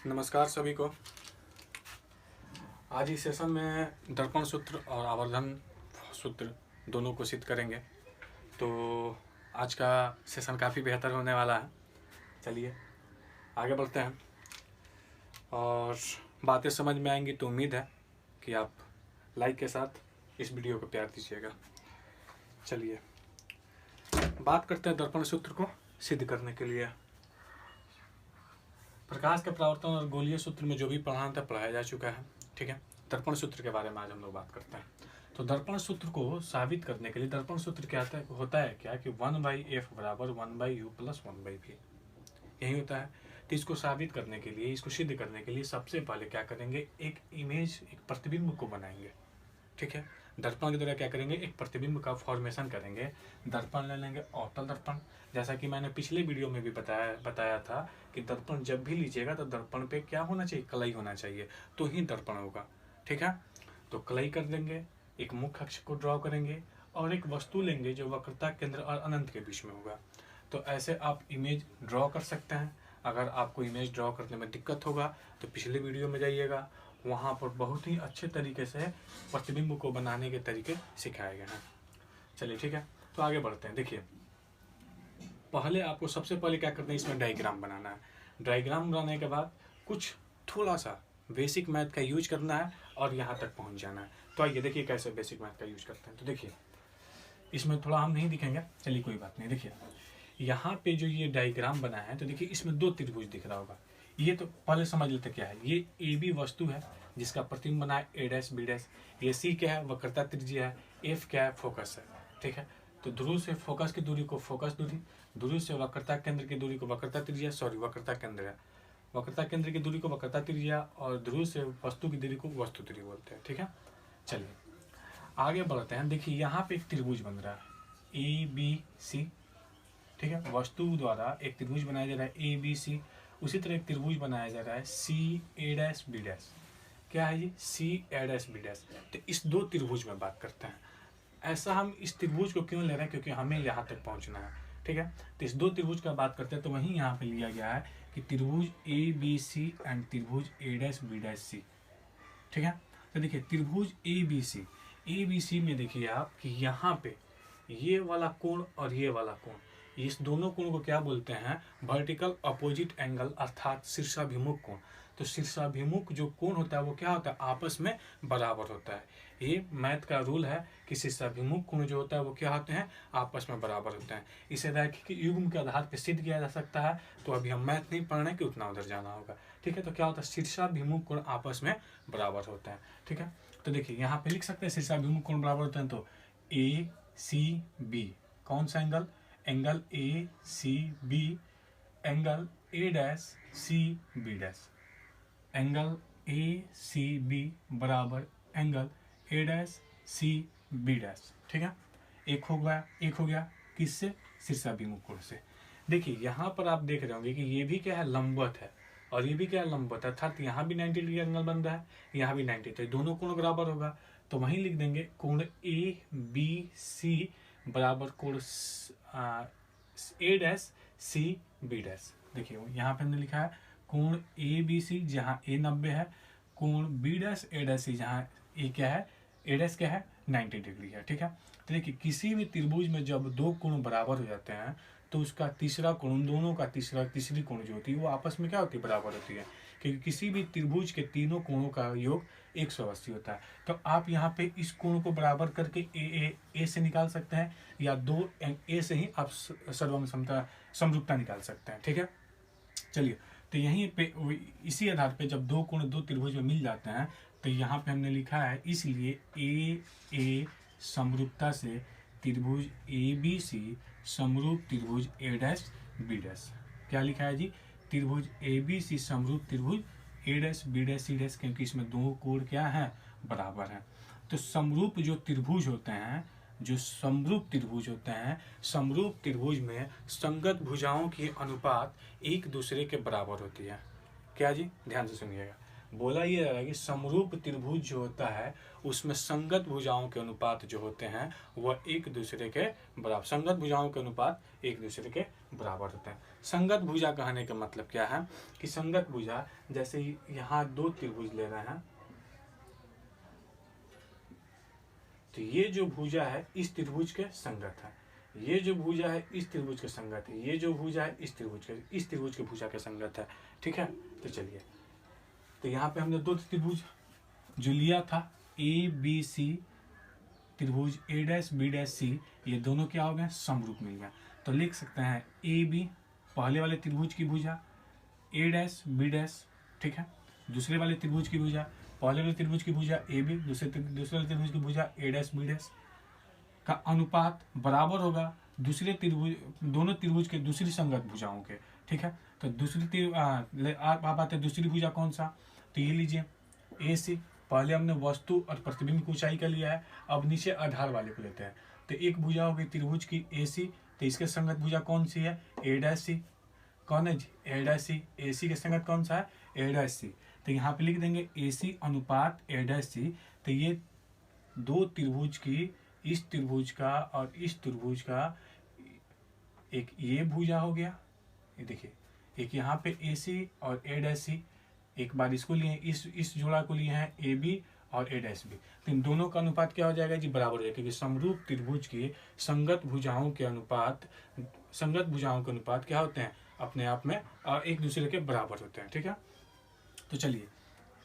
नमस्कार सभी को। आज इस सेशन में दर्पण सूत्र और आवर्धन सूत्र दोनों को सिद्ध करेंगे। तो आज का सेशन काफ़ी बेहतर होने वाला है। चलिए आगे बढ़ते हैं और बातें समझ में आएंगी तो उम्मीद है कि आप लाइक के साथ इस वीडियो को प्यार दीजिएगा। चलिए बात करते हैं दर्पण सूत्र को सिद्ध करने के लिए। प्रकाश के परावर्तन और गोलीय सूत्र में जो भी पढ़ाना था पढ़ाया जा चुका है। ठीक है, दर्पण सूत्र के बारे में आज हम लोग बात करते हैं। तो दर्पण सूत्र को साबित करने के लिए दर्पण सूत्र क्या होता है क्या कि 1/f बराबर 1/u प्लस 1/v यही होता है। तो इसको साबित करने के लिए, इसको सिद्ध करने के लिए सबसे पहले क्या करेंगे, एक इमेज, एक प्रतिबिंब को बनाएंगे। ठीक है, दर्पण के द्वारा क्या करेंगे, एक प्रतिबिंब का फॉर्मेशन करेंगे। दर्पण ले लेंगे अवतल दर्पण, जैसा कि मैंने पिछले वीडियो में भी बताया था कि दर्पण जब भी लीजिएगा तो दर्पण पे क्या होना चाहिए, कलई होना चाहिए, तो ही दर्पण होगा। ठीक है, तो कलई कर देंगे, एक मुख्य अक्ष को ड्रॉ करेंगे और एक वस्तु लेंगे जो वक्रता केंद्र और अनंत के बीच में होगा। तो ऐसे आप इमेज ड्रॉ कर सकते हैं। अगर आपको इमेज ड्रॉ करने में दिक्कत होगा तो पिछले वीडियो में जाइएगा, वहाँ पर बहुत ही अच्छे तरीके से प्रतिबिंब को बनाने के तरीके सिखाए गए हैं। चलिए ठीक है, तो आगे बढ़ते हैं। देखिए पहले आपको सबसे पहले क्या करना है, इसमें डायग्राम बनाना है। डायग्राम बनाने के बाद कुछ थोड़ा सा बेसिक मैथ का यूज करना है और यहाँ तक पहुँच जाना है। तो आइए देखिए कैसे बेसिक मैथ का यूज करते हैं। तो देखिए इसमें थोड़ा हम नहीं दिखेंगे, चलिए कोई बात नहीं। देखिए यहाँ पे जो ये डायग्राम बना है, तो देखिए इसमें दो त्रिभुज दिख रहा होगा। ये तो पहले समझ लेते क्या है। ये ए बी वस्तु है जिसका प्रतिबिंब बना है ए डैश बी डैश। ये सी क्या है, वक्रता त्रिज्या है। एफ क्या है, फोकस है। ठीक है, तो ध्रुव से फोकस की दूरी को फोकस दूरी, ध्रुव से वक्रता केंद्र की दूरी को वक्रता त्रिज्या, वक्रता केंद्र है, वक्रता केंद्र की दूरी को वक्रता त्रिज्या, और ध्रुव से वस्तु की दूरी को वस्तु दूरी बोलते हैं। ठीक है, चलिए आगे बढ़ते हैं। देखिए यहाँ पे एक त्रिभुज बन रहा है ए बी सी। ठीक है, वस्तु द्वारा एक त्रिभुज बनाया जा रहा है ए बी सी। उसी तरह एक त्रिभुज बनाया जा रहा है सी ए डैश बी डैश। क्या है ये, सी ए डैश बी डैश। तो इस दो त्रिभुज में बात करते हैं। ऐसा हम इस त्रिभुज को क्यों ले रहे हैं, क्योंकि हमें यहाँ तक पहुँचना है। ठीक है, तो इस दो त्रिभुज का बात करते हैं तो वहीं यहाँ पे लिया गया है कि त्रिभुज ए बी सी एंड त्रिभुज ए डैश बी डैश सी। ठीक है, तो देखिए त्रिभुज ए बी सी में देखिए आप कि यहाँ पे ये वाला कोण और ये वाला कोण, इस दोनों कोण को क्या बोलते हैं, वर्टिकल अपोजिट एंगल, अर्थात शीर्षाभिमुख कोण। तो शीर्षाभिमुख जो कोण होता है वो क्या होता है, आपस में बराबर होता है। ये मैथ का रूल है कि शीर्षाभिमुख कोण जो होता है वो क्या होते हैं, आपस में बराबर होते हैं। इसे रैखिक युग्म के आधार पर सिद्ध किया जा सकता है। तो अभी हम मैथ नहीं पढ़ रहे कि उतना उधर जाना होगा। ठीक है, तो क्या होता है, शीर्षाभिमुख कोण आपस में बराबर होते हैं। ठीक है, तो देखिए यहाँ पे लिख सकते हैं शीर्षाभिमुख कोण बराबर होते हैं। तो ए सी बी, कौन सा angle, angle A C B, angle A dash C B dash, angle A C B बराबर angle A dash C B dash. ठीक है, एक हो गया किससे, शीर्षाभिमुख कोण से। देखिए यहाँ पर आप देख रहे होंगे कि ये भी क्या है, लंबवत है, और ये भी क्या है, लंबवत है, अर्थात यहाँ भी 90 डिग्री एंगल बन रहा है, यहाँ भी 90। तो दोनों कोण बराबर होगा, तो वहीं लिख देंगे कोण ए बी सी बराबर कोण ए डैश सी बी डैश। देखिए यहाँ पे हमने लिखा है कोण ए बी सी जहाँ ए 90 है, कोण बी डैश ए डैश सी जहाँ ए क्या है, ए डैश क्या है, 90 डिग्री है। ठीक है, तो देखिए किसी भी त्रिभुज में जब दो कोण बराबर हो जाते हैं तो उसका तीसरा कोण, उन दोनों का तीसरी कोण जो होती है वो आपस में क्या होती है, बराबर होती है। क्योंकि किसी भी त्रिभुज के तीनों कोणों का योग 180 होता है। तो आप यहाँ पे इस कोण को बराबर करके ए से निकाल सकते हैं, या दो ए से ही आप सर्वांग समरूपता निकाल सकते हैं। ठीक है, चलिए तो यहीं पे इसी आधार पे जब दो कोण दो त्रिभुज में मिल जाते हैं तो यहाँ पे हमने लिखा है, इसलिए ए समरूपता से त्रिभुज ए बी सी समरूप त्रिभुज ए डैश बी डैश। क्या लिखा है जी, त्रिभुज ए बी सी समरूप त्रिभुज A dash B dash C dash, क्योंकि इसमें दो कोण क्या है, बराबर है। तो समरूप जो त्रिभुज होते हैं, जो समरूप त्रिभुज होते हैं, समरूप त्रिभुज में संगत भुजाओं की अनुपात एक दूसरे के बराबर होती है। क्या जी, ध्यान से सुनिएगा, बोला ये रहा है कि समरूप त्रिभुज जो होता है उसमें संगत भुजाओं के अनुपात जो होते हैं वह एक दूसरे के बराबर, संगत भुजाओं के अनुपात एक दूसरे के बराबर होते हैं। संगत भुजा कहने का मतलब क्या है कि संगत भुजा, जैसे यहाँ दो त्रिभुज ले रहे हैं, तो ये जो भुजा है इस त्रिभुज के संगत है, ये जो भुजा है इस त्रिभुज के संगत है, ये जो भुजा है इस त्रिभुज के भुजा के संगत है। ठीक है, तो चलिए, तो यहाँ पे हमने दो त्रिभुज जो लिया था ए बी सी, त्रिभुज ए डैश बी डैश सी, ये दोनों क्या हो गए, समरूप मिल गया। तो लिख सकते हैं ए बी पहले वाले त्रिभुज की भुजा, ए डैश बी डैश, ठीक है, दूसरे वाले त्रिभुज की भुजा, पहले वाले त्रिभुज की भुजा ए बी, दूसरे वाले त्रिभुज की भुजा ए डैश बी डैश का अनुपात बराबर होगा दूसरे त्रिभुज, दोनों त्रिभुज के दूसरी संगत भुजाओं के। ठीक है, तो दूसरी आप आते हैं दूसरी भुजा कौन सा, तो ये लीजिए ए सी, पहले हमने वस्तु और प्रतिबिंब की ऊंचाई का लिया है, अब नीचे आधार वाले को लेते हैं। तो एक भुजा होगी त्रिभुज की ए सी, तो इसके संगत भुजा कौन सी है, ए डैश सी, कौन है जी, ए डैश सी, ए सी के संगत कौन सा है, ए डैश सी। तो यहाँ पे लिख देंगे ए सी अनुपात ए डैश सी। तो ये दो त्रिभुज की, इस त्रिभुज का और इस त्रिभुज का, एक ये भुजा हो गया, ये देखिए, एक यहाँ पे ए सी और ए डैश सी, एक बार इसको लिए, इस जोड़ा को लिए हैं ए बी और ए डैश बी, तो इन दोनों का अनुपात क्या हो जाएगा जी, बराबर हो जाएगा, क्योंकि समरूप त्रिभुज की संगत भुजाओं के अनुपात, संगत भुजाओं के अनुपात क्या होते हैं, अपने आप में और एक दूसरे के बराबर होते हैं। ठीक है, तो चलिए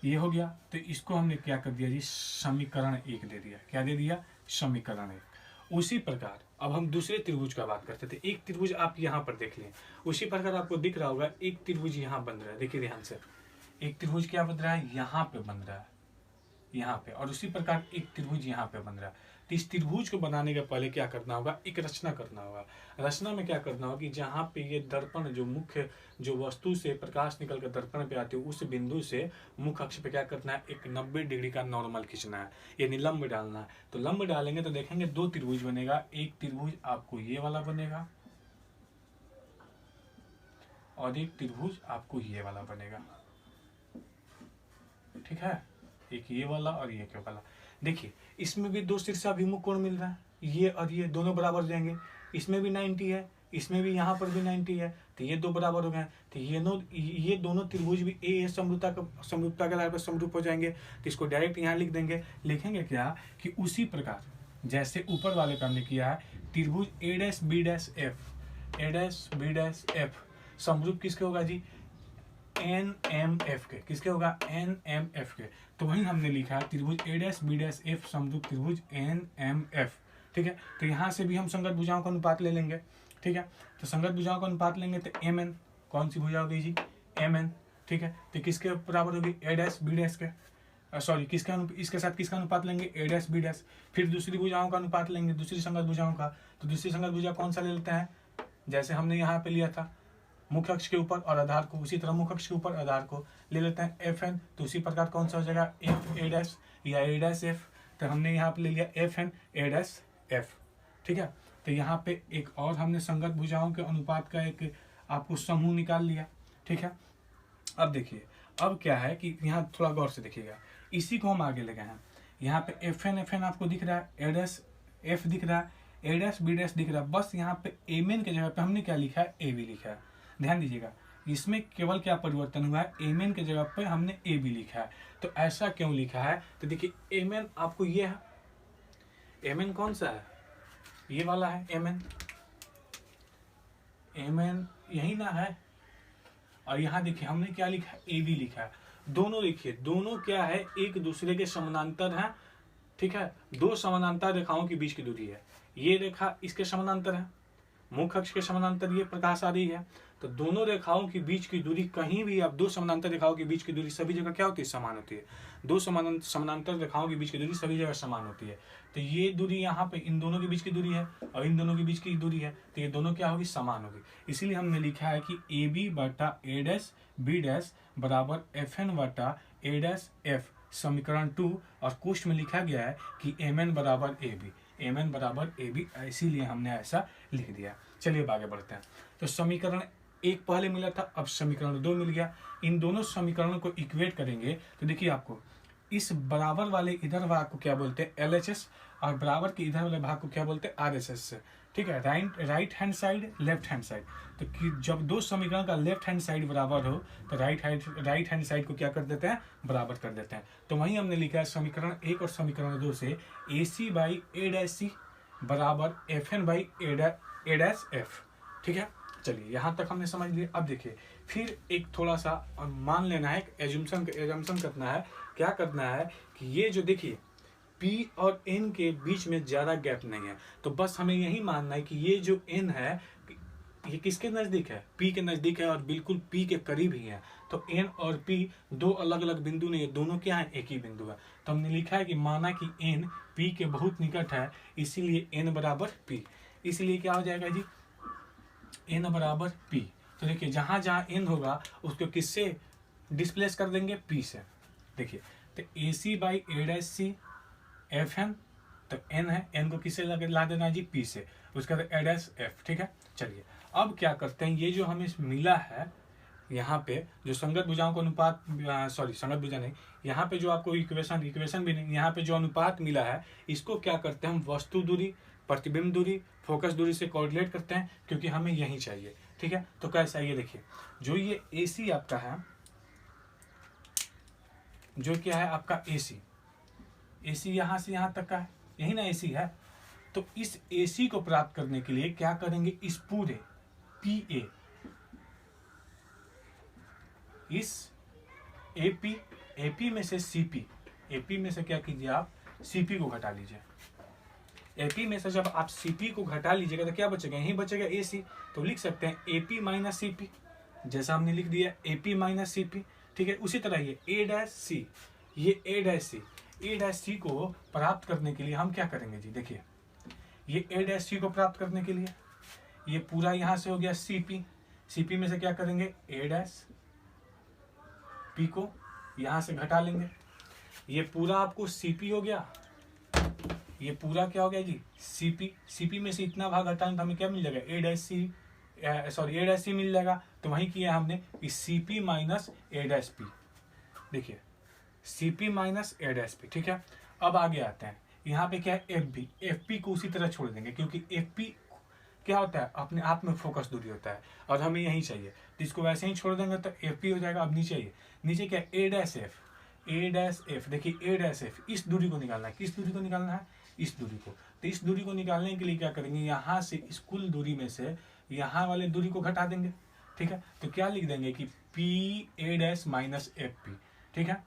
ये हो गया। तो इसको हमने क्या कर दिया जी, समीकरण एक दे दिया, क्या दे दिया, समीकरण एक। उसी प्रकार अब हम दूसरे त्रिभुज का बात करते थे। एक त्रिभुज आप यहाँ पर देख लें, उसी प्रकार आपको दिख रहा होगा एक त्रिभुज यहाँ बन रहा है, देखिए ध्यान से, एक त्रिभुज क्या बन रहा है, यहाँ पे बन रहा है, यहाँ पे, और उसी प्रकार एक त्रिभुज यहाँ पे बन रहा है। तो इस त्रिभुज को बनाने के पहले क्या करना होगा, एक रचना करना होगा। रचना में क्या करना होगा कि जहाँ पे ये दर्पण, जो मुख्य जो वस्तु से प्रकाश निकल कर दर्पण पे आती है, उस बिंदु से मुख्य अक्ष पे क्या करना है, एक 90 डिग्री का नॉर्मल खींचना है, यानी लंब डालना है। तो लंब डालेंगे तो देखेंगे दो त्रिभुज बनेगा, एक त्रिभुज आपको ये वाला बनेगा और एक त्रिभुज आपको ये वाला बनेगा। ठीक है, एक ये वाला और ये के वाला। देखिए इसमें भी दो शीर्षाभिमुख कोण मिल रहा है, ये और ये दोनों बराबर जाएंगे, इसमें भी 90 है, इसमें भी यहाँ पर भी 90 है, तो ये दो बराबर हो गए। तो ये दोनों त्रिभुज भी ए समरूपता के आधार पर समरूप हो जाएंगे। तो इसको डायरेक्ट यहाँ लिख देंगे। लिखेंगे क्या कि उसी प्रकार जैसे ऊपर वाले पे हमने किया है, त्रिभुज A dash B dash F, A dash B dash F समरूप किसके होगा जी, एन एम एफ के, किसके होगा, एन एम एफ के। तो वही हमने लिखा है त्रिभुज A dash B dash F समरूप त्रिभुज एन एम एफ। ठीक है, तो यहाँ से भी हम संगत भुजाओं का अनुपात ले लेंगे। ठीक है, तो संगत भुजाओं का अनुपात लेंगे तो एम एन, कौन सी भुजा होगी जी, एम एन। ठीक है, तो किसके बराबर होगी, ए डैश बी डैश के, सॉरी इसके साथ किसका अनुपात लेंगे, ए डैश बी डैश। फिर दूसरी भुजाओं का अनुपात लेंगे, दूसरी संगत भुजाओं का। तो दूसरी संगत भुजा कौन सा ले लेते हैं, जैसे हमने यहाँ पे लिया था मुख्य अक्ष के ऊपर और आधार को, उसी तरह मुख्य अक्ष के ऊपर आधार को ले लेते हैं एफ एन। तो उसी प्रकार कौन सा हो जाएगा, एफ ए डैश या ए डैश एफ। तो हमने यहाँ पे ले लिया F N A dash F. ठीक है, तो यहाँ पे एक और हमने संगत भुजाओं के अनुपात का एक आपको समूह निकाल लिया। ठीक है, अब देखिए अब क्या है कि यहाँ थोड़ा गौर से देखिएगा, इसी को हम आगे ले गए हैं। यहाँ पे एफ एन आपको दिख रहा है, ए डैश एफ दिख रहा है, ए डैश बी डैश दिख रहा है। बस यहाँ पे एम एन के जगह पे हमने क्या लिखा है, ए बी लिखा है। ध्यान दीजिएगा, इसमें केवल क्या परिवर्तन हुआ है, एम एन के जगह पे हमने ए बी लिखा है। तो ऐसा क्यों लिखा है, तो देखिए एम एन आपको ये है, एम एन कौन सा है, ये वाला है एम एन यही ना है। और यहाँ देखिए हमने क्या लिखा है, ए बी लिखा है। दोनों देखिए, दोनों क्या है, एक दूसरे के समानांतर हैं। ठीक है, दो समानांतर रेखाओं के बीच की दूरी है, ये रेखा इसके समानांतर है, मुख्य अक्ष के समानांतर ये प्रकाश आ रही है। तो दोनों रेखाओं के बीच की दूरी कहीं भी, अब दो समानांतर रेखाओं के बीच की दूरी सभी जगह क्या होती है, समान होती है। दो समानांतर रेखाओं के बीच की दूरी सभी जगह समान होती है। तो ये दूरी यहाँ पे इन दोनों के बीच की दूरी है और इन दोनों के बीच की दूरी है, तो ये दोनों क्या होगी, समान होगी। इसीलिए हमने लिखा है कि ए बी बटा ए डैश बी डैश बराबर एफ एन बटा ए डैश एफ, समीकरण 2। और कोष्ठ में लिखा गया है कि एम एन बराबर ए बी, एम एन बराबर ए बी, इसीलिए हमने ऐसा लिख दिया। चलिए अब आगे बढ़ते हैं। तो समीकरण एक पहले मिला था, अब समीकरण 2 मिल गया। इन दोनों समीकरणों को इक्वेट करेंगे तो देखिए आपको इस बराबर वाले इधर भाग को क्या बोलते हैं LHS, और बराबर के इधर वाले भाग को क्या बोलते हैं RHS से, ठीक है। Right hand side, left hand side, तो कि जब दो समीकरण का लेफ्ट हैंड साइड बराबर हो तो राइट हैंड साइड को क्या कर देते हैं, बराबर कर देते हैं। तो वहीं हमने लिखा है समीकरण 1 और समीकरण 2 से AC बाई A' बराबर FN बाई A', ठीक है। चलिए यहाँ तक हमने समझ लिया। अब देखिए फिर एक थोड़ा सा मान लेना है, एजम्पशन करना है। क्या करना है कि ये जो देखिए P और N के बीच में ज़्यादा गैप नहीं है, तो बस हमें यही मानना है कि ये जो N है ये किसके नज़दीक है, P के नज़दीक है और बिल्कुल P के करीब ही है। तो N और P दो अलग अलग बिंदु नहीं है, दोनों क्या है, एक ही बिंदु है। तो हमने लिखा है कि माना कि N P के बहुत निकट है, इसीलिए N बराबर P। इसलिए क्या हो जाएगा जी, N बराबर P। तो देखिए जहाँ जहाँ N होगा उसको किससे डिस्प्लेस कर देंगे, P से। देखिए तो AC बाई A' FN, तो N है, N को किससे ला देना है जी, P से, उसका तो A', ठीक है। चलिए अब क्या करते हैं, ये जो हमें मिला है यहाँ पे जो संगत भुजाओं को अनुपात, संगत भुजा नहीं, यहाँ पे जो आपको इक्वेशन भी नहीं, यहाँ पे जो अनुपात मिला है इसको क्या करते हैं हम वस्तु दूरी, प्रतिबिंब दूरी, फोकस दूरी से कोऑर्डिनेट करते हैं, क्योंकि हमें यही चाहिए, ठीक है। तो कैसा है ये देखिए, जो ये AC आपका है, जो क्या है आपका AC यहाँ से यहाँ तक का है, यही ना AC है। तो इस AC को प्राप्त करने के लिए क्या करेंगे, इस पूरे PA, इस AP में से CP, AP में से क्या कीजिए आप CP को घटा लीजिए। AP में से जब आप CP को घटा लीजिएगा तो क्या बचेगा, यही बचेगा AC। तो लिख सकते हैं AP माइनस CP, जैसा हमने लिख दिया AP माइनस CP, ठीक है। उसी तरह ये A', ये A', को प्राप्त करने के लिए हम क्या करेंगे जी, देखिए ये A' को प्राप्त करने के लिए ये पूरा यहाँ से हो गया CP में से क्या करेंगे A', P को यहाँ से घटा लेंगे, ये पूरा आपको CP हो गया, ये पूरा क्या हो गया जी CP में से इतना भाग घटाएंगे तो हमें क्या मिल जाएगा A', मिल जाएगा। तो वही किया हमने इस CP माइनस A', देखिए CP माइनस A', ठीक है। अब आगे आते हैं, यहाँ पे क्या है FP को उसी तरह छोड़ देंगे, क्योंकि FP क्या होता है, अपने आप में फोकस दूरी होता है और हमें यही चाहिए, तो इसको वैसे ही छोड़ देंगे तो FP हो जाएगा। अब नीचे क्या है A', देखिए A', इस दूरी को निकालना है, किस दूरी को निकालना है, इस दूरी को। तो इस दूरी को निकालने के लिए क्या करेंगे, यहाँ से इस कुल दूरी में से यहाँ वाले दूरी को घटा देंगे, ठीक है। तो क्या लिख देंगे कि PA' माइनस FP, ठीक है,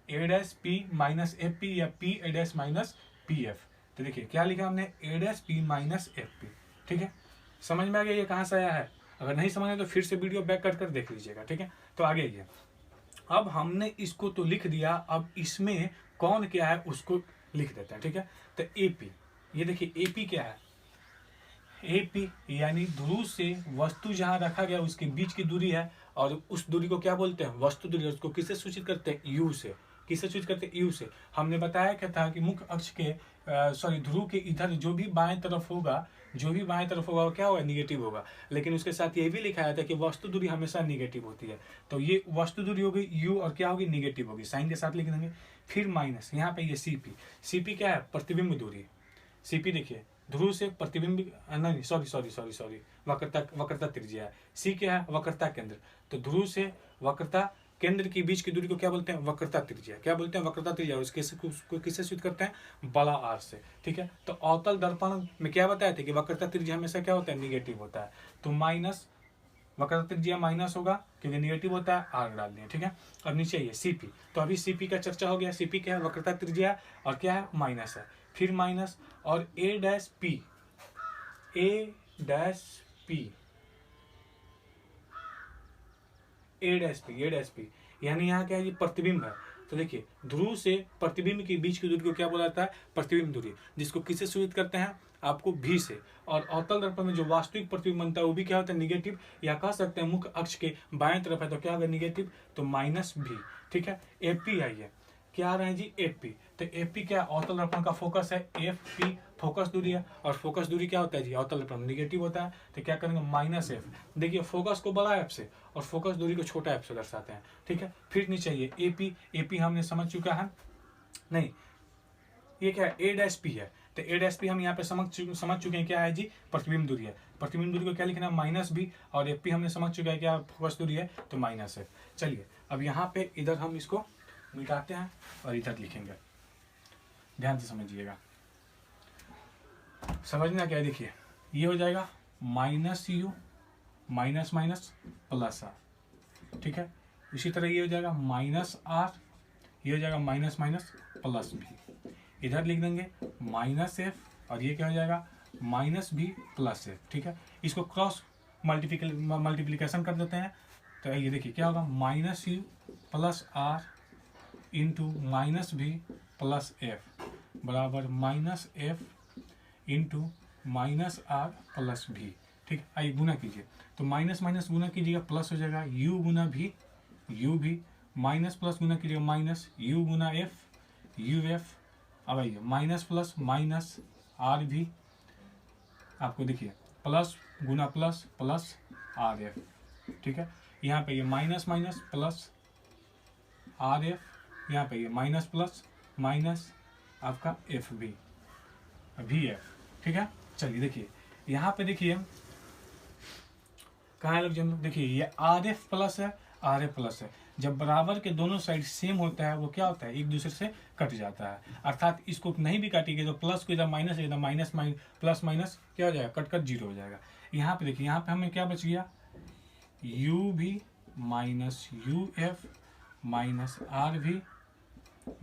A', माइनस FP या PA' माइनस PF। तो देखिए क्या लिखा हमने A', माइनस FP, ठीक है। समझ में आ गया ये कहाँ से आया है, अगर नहीं समझ आया तो फिर से वीडियो बैक कर देख लीजिएगा, ठीक है। तो आगे ये अब हमने इसको तो लिख दिया, अब इसमें कौन क्या है उसको लिख देते हैं, ठीक है। तो AP, ये देखिए AP क्या है, AP यानी ध्रुव से वस्तु जहां रखा गया उसके बीच की दूरी है, और उस दूरी को क्या बोलते हैं, वस्तु दूरी। उसको किससे सूचित करते हैं, U से। किससे सूचित करते हैं, U से। हमने बताया क्या था कि मुख्य अक्ष के ध्रुव के इधर जो भी बाएं तरफ होगा वो क्या होगा, निगेटिव होगा। लेकिन उसके साथ ये भी लिखाया था कि वस्तु दूरी हमेशा निगेटिव होती है। तो ये वस्तु दूरी होगी U और क्या होगी, निगेटिव होगी, साइन के साथ लिख देंगे। फिर माइनस यहाँ पे ये CP क्या है, प्रतिबिंब दूरी। CP देखिए ध्रुव से प्रतिबिंब, नहीं सॉरी वक्रता त्रिज्या है। C क्या है, वक्रता केंद्र। तो ध्रुव से वक्रता केंद्र के बीच की दूरी को क्या बोलते हैं, वक्रता त्रिज्या। क्या बोलते हैं, वक्रता त्रिज्या। उसको किससे सूचित करते हैं, बड़ा R से, ठीक है। तो अवतल दर्पण में क्या बताया था कि वक्रता त्रिज्या हमेशा क्या होता है, निगेटिव होता है। तो माइनस वक्रता त्रिज्या माइनस होगा क्योंकि निगेटिव होता है, R डाल दिए, ठीक है। अब नीचे ये CP, तो अभी CP का चर्चा हो गया। CP क्या है, वक्रता त्रिज्या और क्या है, माइनस है। फिर माइनस और A', P यानी यहाँ क्या है, ये प्रतिबिंब है। तो देखिए ध्रुव से प्रतिबिंब के बीच की दूरी को क्या बोला जाता है, प्रतिबिंब दूरी, जिसको किससे सूचित करते हैं, आपको V से। और अवतल दर्पण में जो वास्तविक प्रतिबिंब बनता है वो भी क्या होता है, निगेटिव, या कह सकते हैं मुख्य अक्ष के बाएं तरफ है तो क्या होगा, निगेटिव, तो माइनस V, ठीक है। FP आइए, क्या आ रहा है जी, FP। तो FP क्या, अवतल दर्पण का फोकस है, FP फोकस दूरी है, और फोकस दूरी क्या होता है जी, अवतल पर निगेटिव होता है, तो क्या करेंगे माइनस एफ। देखिए फोकस को बड़ा एफ से और फोकस दूरी को छोटा एफ से दर्शाते हैं, ठीक है। फिर नीचे ये एपी, एपी हमने समझ चुका है, नहीं ये क्या है, ए डैश पी है, तो ए डैश पी हम यहाँ पे समझ चुके हैं क्या है जी, प्रतिबिंब दूरी है। प्रतिबिंब दूरी को क्या लिखना है, माइनस बी, और एफ पी हमने समझ चुका है क्या फोकस दूरी है, तो माइनस एफ। चलिए अब यहाँ पे इधर हम इसको मिटाते हैं और इधर लिखेंगे, ध्यान से समझिएगा, समझना क्या है, देखिए ये हो जाएगा minus U minus minus plus R, ठीक है। इसी तरह ये हो जाएगा माइनस आर, ये हो जाएगा माइनस माइनस प्लस भी, इधर लिख देंगे माइनस एफ, और ये क्या हो जाएगा माइनस बी प्लस एफ, ठीक है। इसको क्रॉस मल्टीप्लिकेशन कर देते हैं, तो ये देखिए क्या होगा, minus U plus R into minus B plus F बराबर minus F into minus R plus भी, ठीक। आइए गुना कीजिए, तो माइनस माइनस गुना कीजिएगा प्लस हो जाएगा यू गुना भी, यू भी, माइनस प्लस गुना कीजिएगा minus you Guna F, U F. अब आइए माइनस प्लस माइनस आर भी, आपको देखिए प्लस गुना प्लस प्लस आर एफ, ठीक है। यहाँ पे ये minus minus plus R F, यहाँ पे ये माइनस प्लस माइनस आपका एफ भी, वी एफ, ठीक है। चलिए देखिए यहाँ पे देखिए कहाँ है लोग जन, देखिए ये आर एफ प्लस है, आर एफ प्लस है, जब बराबर के दोनों साइड सेम होता है वो क्या होता है, एक दूसरे से कट जाता है, अर्थात इसको नहीं भी काटेंगे तो प्लस को इधर माइनस इधर माइनस प्लस माइनस क्या हो जाएगा, कट कट जीरो हो जाएगा। यहाँ पे देखिए यहाँ पे हमें क्या बच गया, यू भी minus U F minus R भी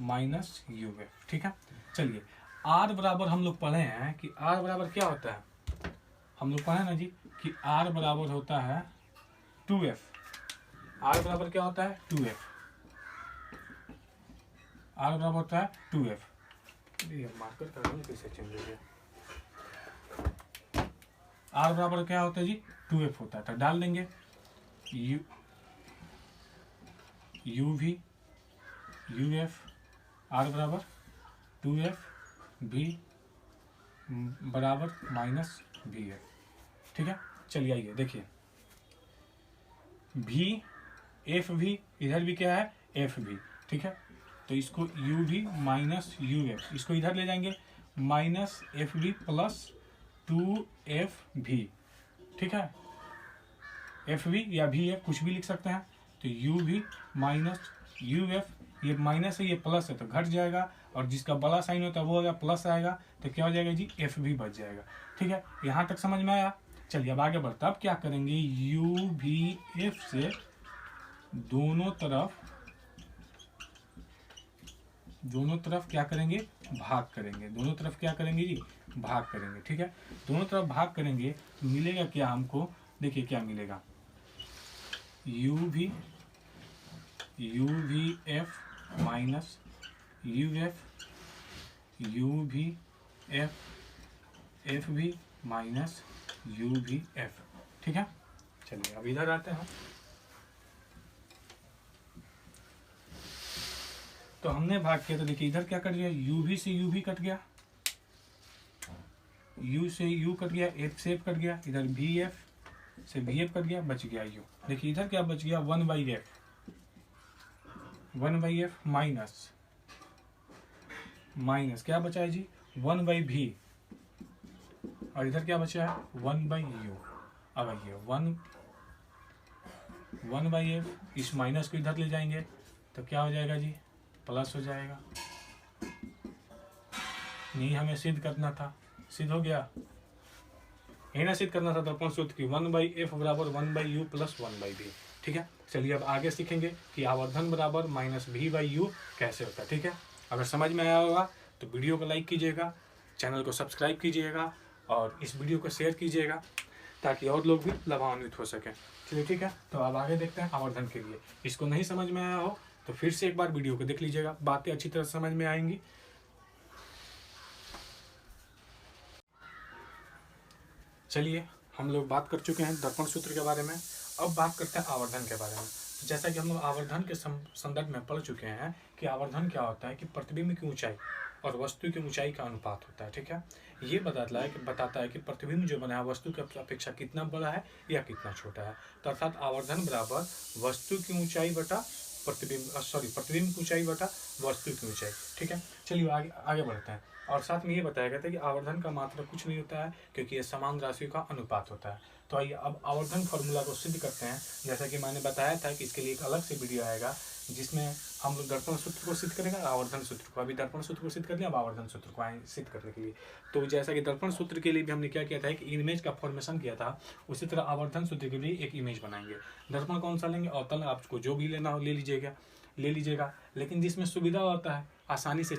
माइनस यू एफ, ठीक है। चलिए आर बराबर हम लोग पढ़े हैं कि आर बराबर क्या होता है, हम लोग पढ़े ना जी कि आर बराबर होता है 2f, आर बराबर क्या होता है 2f, आर बराबर होता है 2f। ये मार्कर कर लो कैसे चेंज हो गया, आर बराबर क्या होता है जी 2f होता है, तो डाल देंगे यू भी यू एफ, आर बराबर 2f भी बराबर माइनस भी एफ, ठीक है। चलिए आइए देखिए भी एफ भी, इधर भी क्या है एफ भी, ठीक है। तो इसको यू भी माइनस यू एफ, इसको इधर ले जाएंगे माइनस एफ भी प्लस 2f भी, ठीक है। एफ भी या भी एफ कुछ भी लिख सकते हैं, तो यू भी माइनस यू एफ, ये माइनस है ये प्लस है तो घट जाएगा, और जिसका बड़ा साइन होता है वो अगर प्लस आएगा तो क्या हो जाएगा जी, एफ भी बच जाएगा, ठीक है। यहाँ तक समझ में आया। चलिए अब आगे बढ़ते, अब क्या करेंगे, यू भी एफ से दोनों तरफ क्या करेंगे, भाग करेंगे, दोनों तरफ क्या करेंगे जी, भाग करेंगे, ठीक है। दोनों तरफ भाग करेंगे तो मिलेगा क्या हमको, देखिए क्या मिलेगा, यू भी एफ माइनस यू भी एफ भी माइनस यू भी एफ, ठीक है। चलिए अब इधर आते हैं, तो हमने भाग किया तो देखिए इधर क्या कट गया, यू भी से यू भी कट गया, यू से यू कट गया, एफ से एफ कट गया, इधर भी एफ से भी एफ कट गया, बच गया यू। देखिए इधर क्या बच गया, 1/f माइनस क्या बचा है जी 1/v, और इधर क्या बचा है 1/u। अब आइए 1/f, इस माइनस को इधर ले जाएंगे तो क्या हो जाएगा जी, प्लस हो जाएगा। नहीं हमें सिद्ध करना था, सिद्ध हो गया, यही ना सिद्ध करना था दर्पण सूत्र की 1/f बराबर 1/u प्लस 1/v, ठीक है। चलिए अब आगे सीखेंगे कि आवर्धन बराबर माइनस v/u कैसे होता है, ठीक है। अगर समझ में आया होगा तो वीडियो को लाइक कीजिएगा, चैनल को सब्सक्राइब कीजिएगा और इस वीडियो को शेयर कीजिएगा ताकि और लोग भी लाभान्वित हो सकें। चलिए ठीक है, तो अब आगे देखते हैं आवर्धन के लिए। इसको नहीं समझ में आया हो तो फिर से एक बार वीडियो को देख लीजिएगा, बातें अच्छी तरह समझ में आएंगी। चलिए हम लोग बात कर चुके हैं दर्पण सूत्र के बारे में, अब बात करते हैं आवर्धन के बारे में। तो जैसा कि हम लोग आवर्धन के संदर्भ में पढ़ चुके हैं कि आवर्धन क्या होता है कि प्रतिबिंब की ऊंचाई और वस्तु की ऊंचाई का अनुपात होता है। ठीक है, ये बताता है कि प्रतिबिंब जो बना है वस्तु की अपेक्षा कितना बड़ा है या कितना छोटा है। तो अर्थात आवर्धन बराबर वस्तु की ऊंचाई बटा प्रतिबिंब की ऊंचाई बटा वस्तु की ऊंचाई। ठीक है, चलिए आगे बढ़ते हैं। और साथ में ये बताया गया था कि आवर्धन का मात्रा कुछ नहीं होता है, क्योंकि ये समान राशियों का अनुपात होता है। तो आइए अब आवर्धन फॉर्मूला को सिद्ध करते हैं। जैसा कि मैंने बताया था कि इसके लिए एक अलग से वीडियो आएगा जिसमें हम लोग दर्पण सूत्र को सिद्ध करेंगे और आवर्धन सूत्र को। अभी दर्पण सूत्र को सिद्ध कर लिया, अब आवर्धन सूत्र को आए सिद्ध करने के लिए। तो जैसा कि दर्पण सूत्र के लिए भी हमने क्या किया था, एक इमेज का फॉर्मेशन किया था, उसी तरह आवर्धन सूत्र के लिए एक इमेज बनाएंगे। दर्पण कौन सा लेंगे, अवतल, आपको जो भी लेना हो ले लीजिएगा, लेकिन जिसमें सुविधा होता है, आसानी से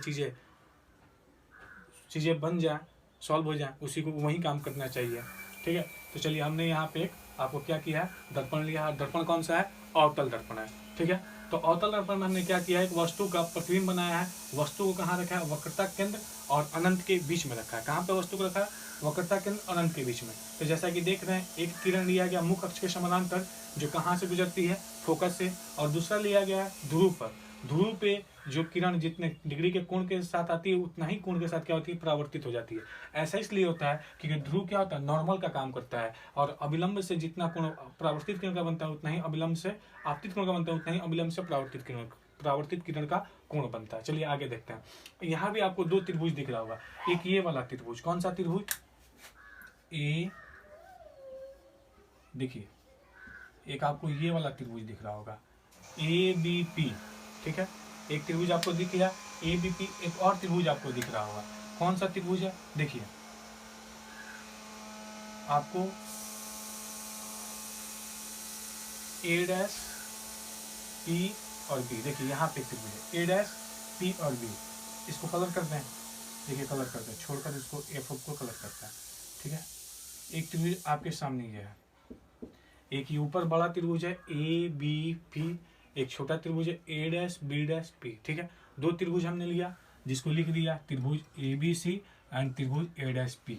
चीज़ें बन जाए, सॉल्व हो जाए, उसी को वही काम करना चाहिए। ठीक है, तो चलिए हमने यहाँ पे एक आपको क्या किया है, दर्पण लिया है। दर्पण कौन सा है, अवतल दर्पण है। ठीक है, तो अवतल दर्पण में हमने क्या किया है, एक वस्तु का प्रतिबिंब बनाया है। वस्तु को कहाँ रखा है, वक्रता केंद्र और अनंत के बीच में रखा है। कहाँ पे वस्तु को रखा है, वक्रता केंद्र और अनंत के बीच में। तो जैसा कि देख रहे हैं, एक किरण लिया गया मुख्य अक्ष के समानांतर, जो कहाँ से गुजरती है, फोकस से, और दूसरा लिया गया है ध्रुव पर। ध्रुव पे जो किरण जितने डिग्री के कोण के साथ आती है, उतना ही कोण के साथ क्या होती है, परावर्तित हो जाती है। ऐसा इसलिए होता है क्योंकि ध्रुव क्या होता है, नॉर्मल का काम करता है, और अविलंब से जितना कोण परावर्तित किरण का बनता है उतना ही अविलंब से आपतित कोण का बनता है, उतना ही अविलंब से परावर्तित किरण का कोण बनता है। चलिए आगे देखते हैं। यहाँ भी आपको दो त्रिभुज दिख रहा होगा। एक ये वाला त्रिभुज, कौन सा त्रिभुज, ए, देखिए एक आपको ये वाला त्रिभुज दिख रहा होगा, ABP। ठीक है, एक त्रिभुज आपको दिख गया ABP। एक और त्रिभुज आपको दिख रहा होगा, कौन सा त्रिभुज है, देखिए आपको A' P और B, देखिए यहाँ पे त्रिभुज है A' P और B। इसको कलर करते हैं, देखिए कलर करते हैं, छोड़कर इसको F को कलर करते हैं। ठीक है, एक त्रिभुज आपके सामने ये है, एक ये ऊपर बड़ा त्रिभुज है ABP, एक छोटा त्रिभुज है A', B', P। ठीक है, दो त्रिभुज हमने लिया, जिसको लिख दिया त्रिभुज ABC एंड त्रिभुज A', B',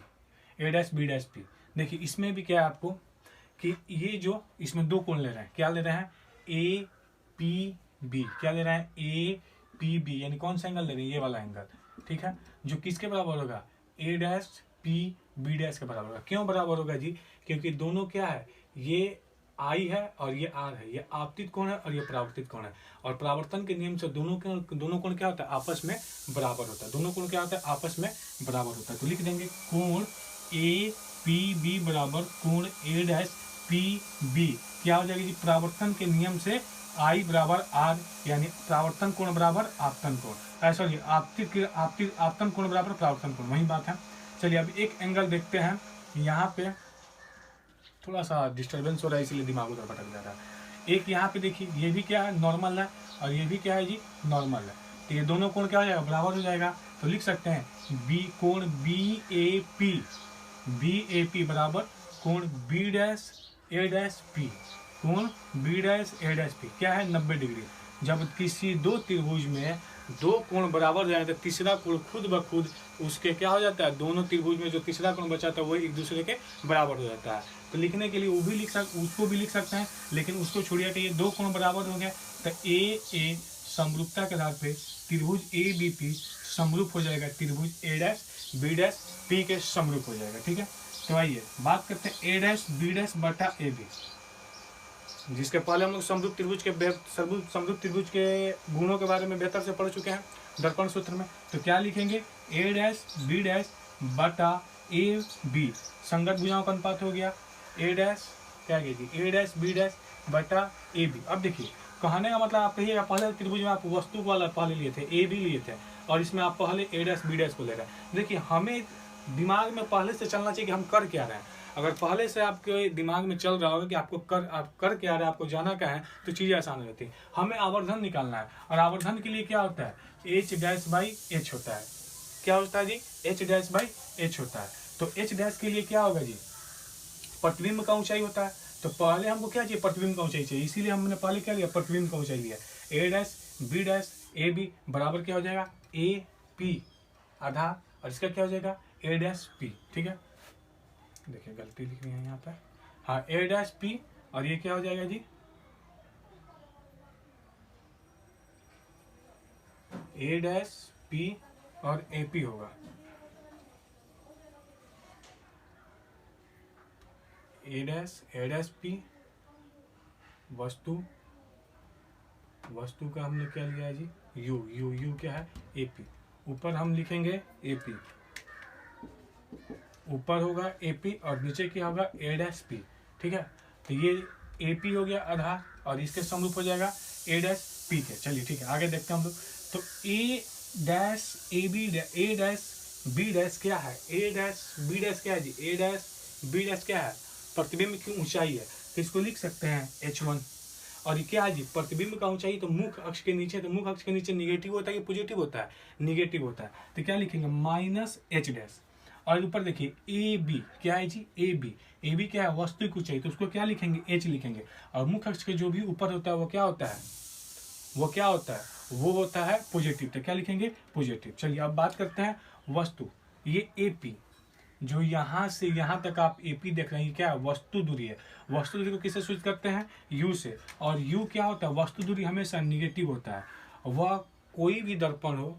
P। देखिए इसमें भी क्या है आपको कि ये जो इसमें दो कोण ले रहे हैं, क्या ले रहे हैं, APB, क्या ले रहे हैं, APB, यानी कौन सा एंगल ले रहे हैं, ये वाला एंगल। ठीक है, जो किसके बराबर होगा, A', P, B' के बराबर होगा। क्यों बराबर होगा जी, क्योंकि दोनों क्या है, ये I है और ये R है, ये आपतित कोण है और ये परावर्तित कोण है, और परावर्तन के नियम से दोनों कोण क्या होता है, आपस में बराबर होता है। दोनों कोण क्या होता है, आपस में बराबर होता है। तो लिख देंगे कोण APB बराबर कोण A', PB। क्या हो जाएगी जी, परावर्तन के नियम से I बराबर R, यानी परावर्तन कोण बराबर आपतन कोण, सॉरी आपतन कोण बराबर परावर्तन कोण, वही बात है। चलिए अब एक एंगल देखते हैं। यहाँ पे थोड़ा सा डिस्टर्बेंस हो रहा है, इसलिए दिमाग उधर भटक जा रहा है। एक यहाँ पे देखिए, ये भी क्या है, नॉर्मल है, और ये भी क्या है जी, नॉर्मल है। तो ये दोनों कोण क्या हो जाएगा, बराबर हो जाएगा। तो लिख सकते हैं कोण BAP बराबर कोण B', कोण B', क्या है, 90 डिग्री। जब किसी दो त्रिभुज में दो कोण बराबर हो जाए तो तीसरा कोण खुद ब खुद उसके क्या हो जाता है, दोनों त्रिभुज में जो तीसरा कोण बचा था वो एक दूसरे के बराबर हो जाता है। तो लिखने के लिए उसको भी लिख सकते हैं, लेकिन उसको छोड़िए कि ये दो कोण बराबर हो गए, तो A समरूपता के आधार पे त्रिभुज ABP समरूप हो जाएगा त्रिभुज A', B', P के समरूप हो जाएगा। ठीक है, तो आइए बात करते हैं A', B' बटा AB, जिसके पहले हम लोग समरूप त्रिभुज के गुणों के बारे में बेहतर से पढ़ चुके हैं दर्पण सूत्र में। तो क्या लिखेंगे, A', B' बटा AB, संगत भुजाओं का अनुपात हो गया। A' क्या है जी, A', B' बटा AB। अब देखिए कहने का मतलब आप कहिएगा पहले त्रिभुज में आप वस्तु वाला पहले लिए थे, AB लिए थे, और इसमें आप पहले A', B' को ले रहे हैं। देखिए हमें दिमाग में पहले से चलना चाहिए कि हम कर क्या रहे हैं। अगर पहले से आपके दिमाग में चल रहा होगा कि आप कर क्या रहे हैं, आपको जाना क्या है, तो चीज़ें आसान हो जाती है। हमें आवर्धन निकालना है, और आवर्धन के लिए क्या होता है, H' होता है। क्या होता है जी, H' होता है। तो H' के लिए क्या होगा जी, प्रतिबिंब का ऊंचाई होता है। तो पहले हमको क्या चाहिए, प्रतिबिंब का ऊंचाई चाहिए, इसीलिए हमने पहले क्या लिया, प्रतिबिंब का ऊंचाई लिया। A', B', AB बराबर क्या हो जाएगा, AP आधा, और इसका क्या हो जाएगा, A', P। ठीक है, देखिए गलती लिखनी है यहाँ पे, हाँ A', P, और ये क्या हो जाएगा जी, A', P और एपी होगा। ए डैश पी वस्तु का हमने क्या लिया है जी, यू क्या है, एपी। ऊपर हम लिखेंगे एपी, ऊपर होगा एपी और नीचे क्या होगा ए डैश पी। ठीक है, तो ये एपी हो गया आधार और इसके समरूप हो जाएगा ए डैश पी के। चलिए ठीक है, आगे देखते हैं हम लोग। तो ए डैश बी डैश क्या है, ए डैश बी डैश क्या है जी, ए डैश बी डैश क्या है, प्रतिबिंब की ऊंचाई है। तो इसको लिख सकते हैं h1। और ये क्या है जी, प्रतिबिंब का ऊंचाई तो मुख अक्ष के नीचे, तो मुख अक्ष के नीचे निगेटिव होता है कि पॉजिटिव होता है, निगेटिव होता है। तो क्या लिखेंगे माइनस एच डैश। और ऊपर देखिए ए बी क्या है जी, ए बी क्या है, वास्तविक ऊंचाई, तो उसको क्या लिखेंगे एच लिखेंगे। और मुख अक्ष के जो भी ऊपर होता है वो क्या होता है, वो होता है पॉजिटिव। तो क्या लिखेंगे पॉजिटिव। चलिए अब बात करते हैं वस्तु। ये एपी जो यहाँ से यहाँ तक आप एपी देख रहे हैं, क्या वस्तु दूरी है। वस्तु दूरी को किससे सूचित करते हैं, यू से। और यू क्या होता है, वस्तु दूरी हमेशा निगेटिव होता है। वह कोई भी दर्पण हो,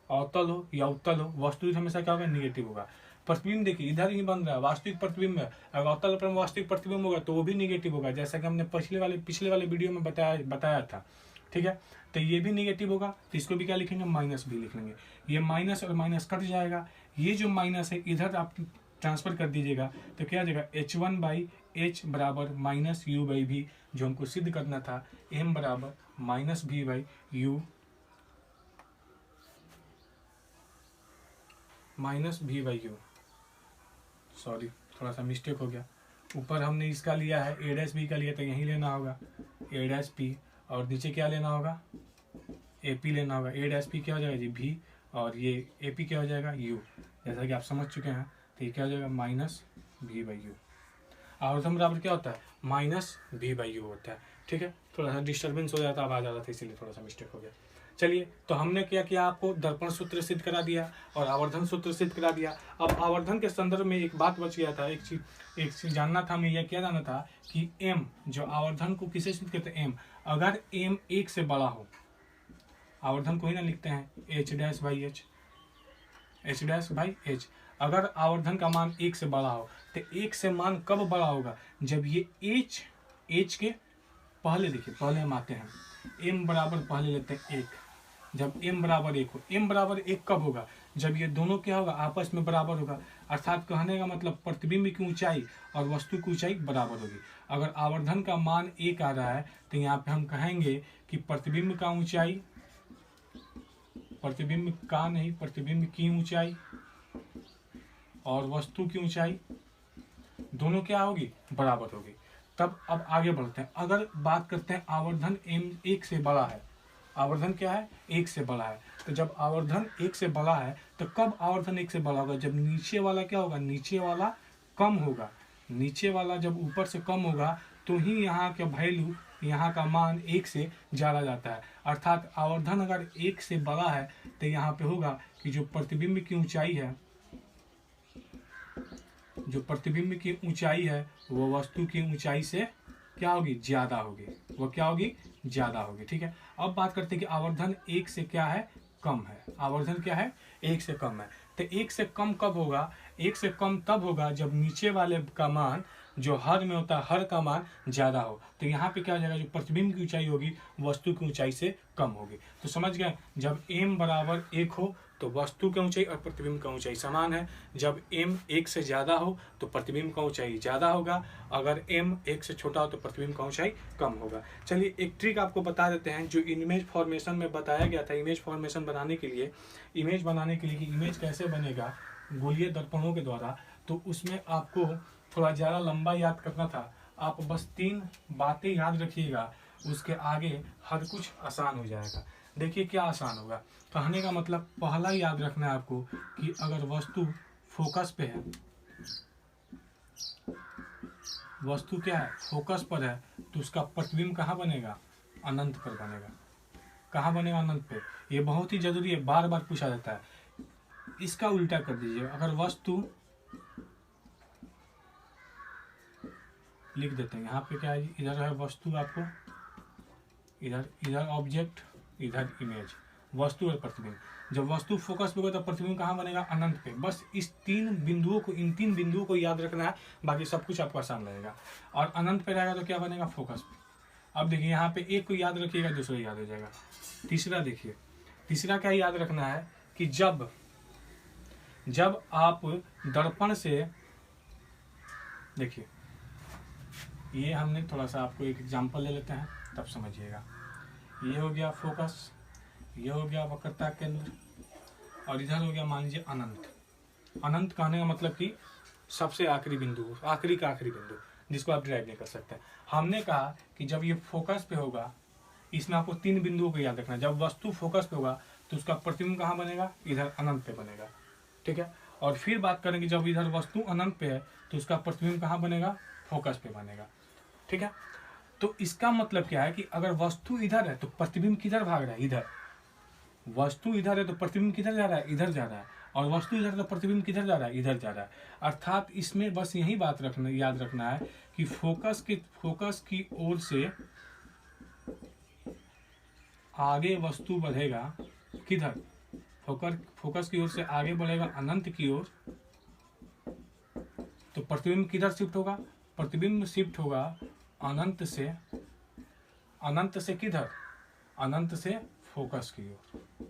अवतल हो या उत्तल हो, वस्तु दूरी हमेशा क्या होगा, निगेटिव होगा। प्रतिबिंब देखिए इधर ही बन रहा है, वास्तविक प्रतिबिंब है। अगर अवतल पर वास्तविक प्रतिबिंब होगा तो वो भी निगेटिव होगा, जैसा कि हमने पिछले वाले वीडियो में बताया था। ठीक है, तो ये भी निगेटिव होगा, तो इसको भी क्या लिखेंगे माइनस भी लिख लेंगे। ये माइनस और माइनस कट जाएगा, ये जो माइनस है इधर आप ट्रांसफर कर दीजिएगा, तो क्या आ जाएगा h1/h बराबर माइनस यू बाई भी, जो हमको सिद्ध करना था, m बराबर माइनस भी बाई यू, माइनस भी बाई यू। सॉरी थोड़ा सा मिस्टेक हो गया, ऊपर हमने इसका लिया है ए डैश बी का लिया, तो यहीं लेना होगा ए डैश पी, और नीचे क्या लेना होगा ए पी लेना होगा। ए डैश पी क्या हो जाएगा जी भी, और ये ए पी क्या हो जाएगा यू, जैसा कि आप समझ चुके हैं। तो ये क्या हो जाएगा माइनस भी बाई यू। आवर्धन बराबर क्या होता है, माइनस भी बाई यू होता है। ठीक है, थोड़ा सा डिस्टर्बेंस हो जाता, आवाज आ रहा था इसीलिए थोड़ा सा मिस्टेक हो गया। चलिए, तो हमने क्या किया, आपको दर्पण सूत्र सिद्ध करा दिया और आवर्धन सूत्र सिद्ध करा दिया। अब आवर्धन के संदर्भ में एक बात बच गया था, एक चीज जानना था हमें, यह क्या जानना था कि m जो आवर्धन को किसे सिद्ध करते हैं, m अगर m 1 से बड़ा हो, आवर्धन को ही ना लिखते हैं h डैश बाई h। अगर आवर्धन का मान 1 से बड़ा हो, तो 1 से मान कब बड़ा होगा, जब ये h के पहले, देखिए पहले हम आते हैं m बराबर पहले लेते हैं 1, जब m बराबर 1 हो। m बराबर 1 कब होगा, जब ये दोनों क्या होगा, आपस में बराबर होगा। अर्थात कहने का मतलब प्रतिबिंब की ऊंचाई और वस्तु की ऊंचाई बराबर होगी। अगर आवर्धन का मान 1 आ रहा है, तो यहाँ पे हम कहेंगे कि प्रतिबिंब की ऊंचाई और वस्तु की ऊंचाई दोनों क्या होगी, बराबर होगी। तब अब आगे बढ़ते हैं। अगर बात करते हैं आवर्धन m 1 से बड़ा है, आवर्धन क्या है 1 से बड़ा है, तो जब आवर्धन 1 से बड़ा है, तो कब आवर्धन 1 से बड़ा होगा, जब नीचे वाला क्या होगा, नीचे वाला कम होगा। नीचे वाला जब ऊपर से कम होगा, तो ही यहाँ का वैल्यू, यहाँ का मान 1 से ज़्यादा जाता है। अर्थात आवर्धन अगर 1 से बड़ा है, तो यहाँ पे होगा कि जो प्रतिबिंब की ऊंचाई है, वो वस्तु की ऊंचाई से क्या होगी, ज्यादा होगी, वो क्या होगी, ज्यादा होगी। ठीक है, अब बात करते हैं कि आवर्धन 1 से क्या है, कम है। आवर्धन क्या है, 1 से कम है। तो 1 से कम कब होगा, 1 से कम तब होगा जब नीचे वाले का मान, जो हर में होता है, हर का मान ज्यादा हो। तो यहाँ पे क्या हो जाएगा, जो प्रतिबिंब की ऊंचाई होगी वस्तु की ऊंचाई से कम होगी। तो समझ गए, जब m बराबर 1 हो तो वस्तु की ऊंचाई और प्रतिबिंब का ऊंचाई समान है। जब m 1 से ज़्यादा हो तो प्रतिबिंब का ऊंचाई ज़्यादा होगा, अगर m 1 से छोटा हो तो प्रतिबिंब का ऊंचाई कम होगा। चलिए एक ट्रिक आपको बता देते हैं, जो इमेज फॉर्मेशन में बताया गया था। इमेज फॉर्मेशन बनाने के लिए कि इमेज कैसे बनेगा गोलीय दर्पणों के द्वारा, तो उसमें आपको थोड़ा ज़्यादा लंबा याद करना था। आप बस 3 बातें याद रखिएगा, उसके आगे हर कुछ आसान हो जाएगा। देखिए क्या आसान होगा, कहने का मतलब पहला याद रखना है आपको कि अगर वस्तु फोकस पे है, वस्तु क्या है, फोकस पर है, तो उसका प्रतिबिंब कहाँ बनेगा, अनंत पर बनेगा। कहाँ बनेगा, अनंत पे। ये बहुत ही जरूरी है, बार बार पूछा जाता है। इसका उल्टा कर दीजिए, अगर वस्तु, लिख देते हैं यहाँ पे क्या है, इधर है वस्तु, आपको इधर ऑब्जेक्ट, इधर इमेज। वस्तु और प्रतिबिंब। जब वस्तु फोकस पे होगा तो प्रतिबिंब कहाँ बनेगा, अनंत पे। बस इस तीन बिंदुओं को, इन तीन बिंदुओं को याद रखना है, बाकी सब कुछ आपको आसान रहेगा। और अनंत पे रहेगा तो क्या बनेगा, फोकस पे। अब देखिए यहाँ पे एक को याद रखिएगा, दूसरा याद हो जाएगा। तीसरा देखिए, तीसरा क्या याद रखना है कि जब आप दर्पण से, देखिए ये हमने थोड़ा सा आपको एक एग्जांपल ले लेते हैं तब समझिएगा। ये हो गया फोकस, ये हो गया वक्रता केंद्र, और इधर हो गया मान लीजिए अनंत। अनंत कहने का मतलब कि सबसे आखिरी बिंदु, आखिरी का आखिरी बिंदु, जिसको आप ड्राइव नहीं कर सकते। हमने कहा कि जब ये फोकस पे होगा, इसमें आपको तीन बिंदुओं को याद रखना है। जब वस्तु फोकस पे होगा तो उसका प्रतिबिंब कहाँ बनेगा, इधर अनंत पे बनेगा, ठीक है। और फिर बात करेंगे जब इधर वस्तु अनंत पे है तो उसका प्रतिबिंब कहाँ बनेगा, फोकस पे बनेगा, ठीक है। तो इसका मतलब क्या है कि अगर वस्तु इधर है तो प्रतिबिंब किधर भाग रहा है, इधर। वस्तु इधर है तो प्रतिबिंब किधर जा रहा है, इधर जा रहा है। और वस्तु इधर है तो प्रतिबिंब किधर जा रहा है, इधर जा रहा है। अर्थात इसमें बस यही बात रखना, याद रखना है कि फोकस की ओर से आगे वस्तु बढ़ेगा, किधर, फोकस की ओर से आगे बढ़ेगा अनंत की ओर, तो प्रतिबिंब किधर शिफ्ट होगा, प्रतिबिंब शिफ्ट होगा अनंत से किधर, अनंत से फोकस की ओर।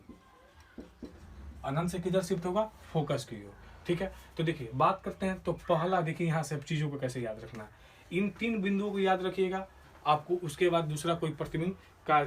अनंत से किधर शिफ्ट होगा, फोकस की ओर, ठीक है। तो देखिए बात करते हैं, तो पहला देखिए यहाँ से चीजों को कैसे याद रखना है। इन तीन बिंदुओं को याद रखिएगा आपको, उसके बाद दूसरा कोई प्रतिबिंब का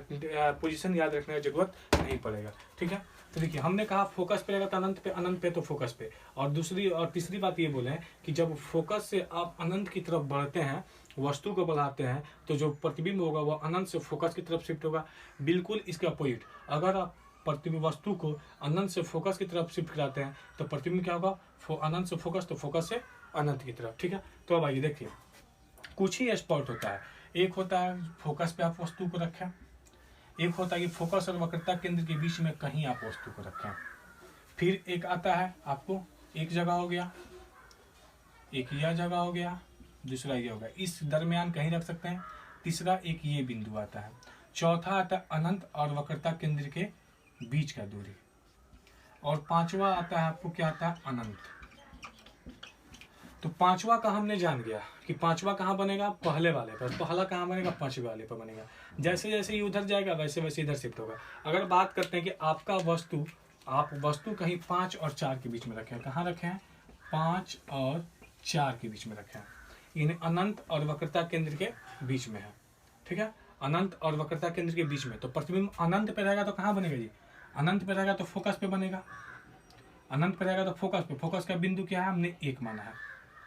पोजीशन याद रखने की जरूरत नहीं पड़ेगा, ठीक है। तो देखिए हमने कहा फोकस पे रहेगा तो अनंत पे, अनंत पे तो फोकस पे। और दूसरी और तीसरी बात ये बोले कि जब फोकस से आप अनंत की तरफ बढ़ते हैं, वस्तु को बढ़ाते हैं, तो जो प्रतिबिंब होगा वो अनंत से फोकस की तरफ शिफ्ट होगा। बिल्कुल इसके अपोजिट, अगर आप प्रतिबिंब वस्तु को अनंत से फोकस की तरफ शिफ्ट कराते हैं तो प्रतिबिंब क्या होगा, अनंत से फोकस तो फोकस से अनंत की तरफ, ठीक है। तो अब आइए देखिए, कुछ ही स्पॉट होता है। एक होता है फोकस पे आप वस्तु को रखें, एक होता है कि फोकस और वक्रता केंद्र के बीच में कहीं आप वस्तु को रखें। फिर एक आता है आपको एक जगह हो गया, एक यह जगह हो गया, दूसरा ये हो गया, इस दरमियान कहीं रख सकते हैं। तीसरा एक ये बिंदु आता है। चौथा आता है अनंत और वक्रता केंद्र के बीच का दूरी। और पांचवा आता है आपको क्या आता है, अनंत। तो पांचवा का हमने जान गया कि पांचवा कहाँ बनेगा, पहले वाले पर। पहला कहाँ बनेगा, पांचवे वाले पर बनेगा। जैसे जैसे ये उधर जाएगा वैसे वैसे इधर शिफ्ट होगा। अगर बात करते हैं कि आपका वस्तु, आप वस्तु कहीं 5 और 4 के बीच में रखे हैं, कहाँ रखे हैं, 5 और 4 के बीच में रखे हैं। इन अनंत और वक्रता केंद्र के बीच में है, ठीक है। अनंत और वक्रता केंद्र के बीच में, तो प्रतिबिंब अनंत पे रहेगा तो कहाँ बनेगा जी, अनंत पे रहेगा तो फोकस पे बनेगा। अनंत पे रहेगा तो फोकस पे, फोकस का बिंदु क्या है, हमने 1 माना है।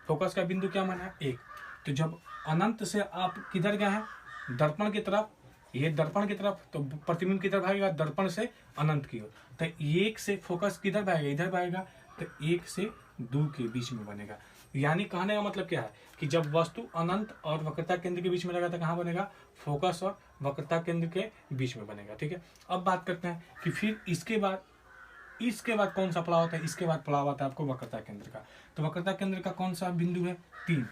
फोकस का बिंदु क्या माना है, 1। तो जब अनंत से आप किधर गए हैं, दर्पण की तरफ, ये दर्पण की तरफ, तो प्रतिबिंब किधर भागेगा, दर्पण से अनंत की ओर। तो 1 से फोकस किधर भागेगा, इधर भागेगा, तो 1 से 2 के बीच में बनेगा। यानी कहने का मतलब क्या है कि जब वस्तु अनंत और वक्रता केंद्र के बीच में रहेगा तो कहाँ बनेगा, फोकस और वक्रता केंद्र के बीच में बनेगा, ठीक है। अब बात करते हैं कि फिर इसके बाद कौन सा पड़ाव होता है, इसके बाद पड़ाव आता है आपको वक्रता केंद्र का। तो वक्रता केंद्र का कौन सा बिंदु है, 3।